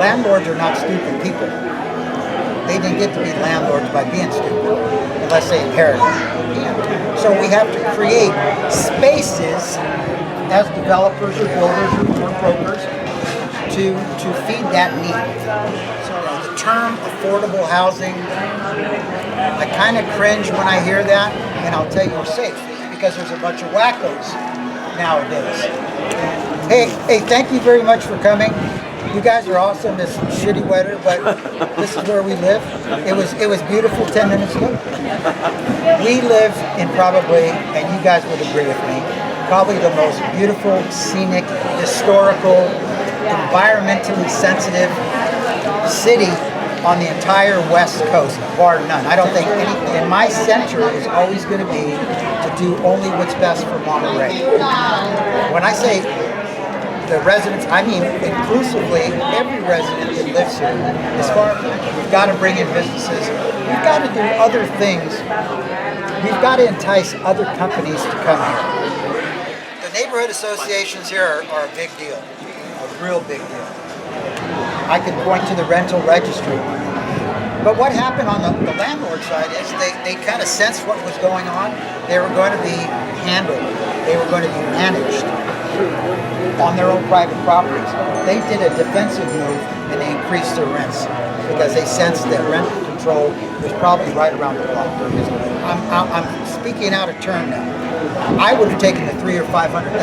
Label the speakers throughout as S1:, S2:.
S1: landlords are not stupid people. They didn't get to be landlords by being stupid, unless they inherit it. So we have to create spaces as developers or builders or brokers to feed that need. So the term affordable housing, I kind of cringe when I hear that, and I'll tell you we're safe because there's a bunch of wackos nowadays. Hey, thank you very much for coming. You guys are awesome. It's shitty weather, but this is where we live. It was beautiful 10 minutes ago. We live in probably, and you guys would agree with me, probably the most beautiful, scenic, historical, environmentally sensitive city on the entire West Coast, bar none. I don't think any, and my center is always going to be to do only what's best for Monterey. When I say the residents, I mean inclusively every resident that lives here. As far as we've got to bring in businesses, we've got to do other things. We've got to entice other companies to come here. The neighborhood associations here are a big deal, a real big deal. I could point to the rental registry. But what happened on the landlord side is they kind of sensed what was going on. They were going to be handled. They were going to be managed on their own private properties. They did a defensive move and they increased their rents because they sensed that rent control was probably right around the block. I'm speaking out of turn now. I would have taken the $300,000 or $500,000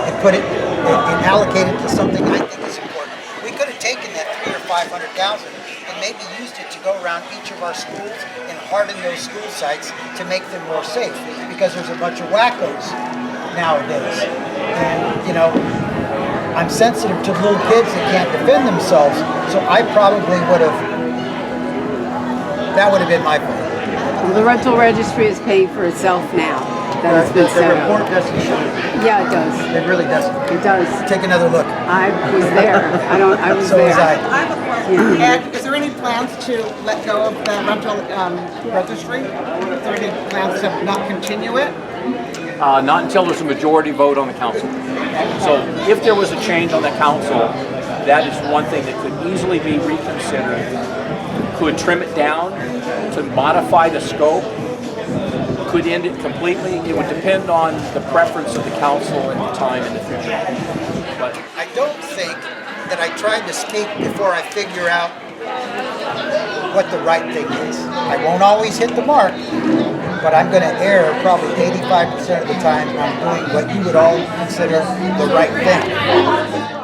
S1: and put it and allocated to something I think is important. We could have taken that $300,000 or $500,000 and maybe used it to go around each of our schools and harden those school sites to make them more safe because there's a bunch of wackos nowadays. And, you know, I'm sensitive to little kids that can't defend themselves, so I probably would have, that would have been my point.
S2: Well, the rental registry is paying for itself now. That has been
S1: The report doesn't show it.
S2: Yeah, it does.
S1: It really doesn't.
S2: It does.
S1: Take another look.
S2: I was there. I was
S1: So
S2: there.
S1: was I.
S3: I have a question. Ed, is there any plans to let go of the rental registry? Is there any plans to not continue it?
S4: Not until there's a majority vote on the council. So if there was a change on the council, that is one thing that could easily be reconsidered. Could trim it down, to modify the scope, could end it completely. It would depend on the preference of the council at the time in the future. But
S1: I don't think that I tried to speak before I figure out what the right thing is. I won't always hit the mark, but I'm going to err probably 85% of the time on doing what you would all consider the right thing.